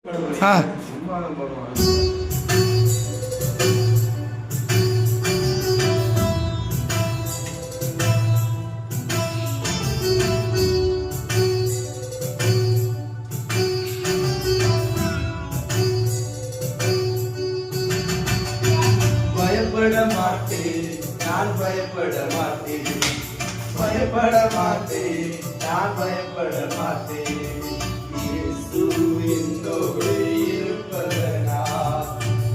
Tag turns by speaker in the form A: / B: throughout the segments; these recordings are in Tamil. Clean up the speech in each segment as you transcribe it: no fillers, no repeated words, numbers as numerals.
A: பயப்பட மாட்டேன், நான் பயப்பட மாட்டேன், பயப்பட மாட்டேன், நான் பயப்பட மாட்டேன். இயேசு என்னோடு இருப்பதனால்,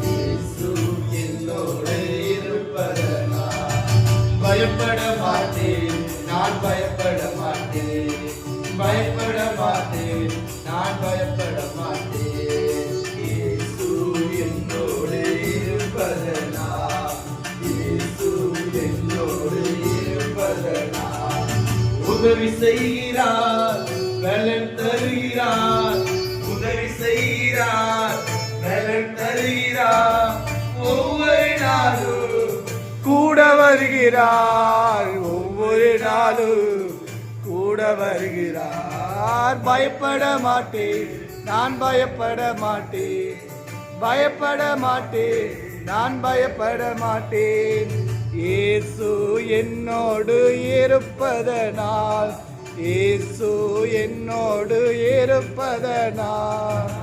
A: இயேசு என்னோடு இருப்பதனால் பயப்பட மாட்டேன், நான் பயப்பட மாட்டேன், பயப்பட மாட்டேன், நான் பயப்பட மாட்டேன். இயேசு என்னோடு இருப்பதனால், இயேசு என்னோடு இருப்பதனால் உதவி செய்கிறார், பலன் தருகிறார், உதவி செய்கிறார், பலன் தருகிறார். ஒவ்வொரு நாளும் கூட வருகிறார், ஒவ்வொரு நாளும் கூட வருகிறார். பயப்பட மாட்டேன், நான் பயப்பட மாட்டேன், பயப்பட மாட்டேன், நான் பயப்பட மாட்டேன். இயேசு என்னோடு இருப்பதனால், இயேசு என்னோடு இருப்பதனால்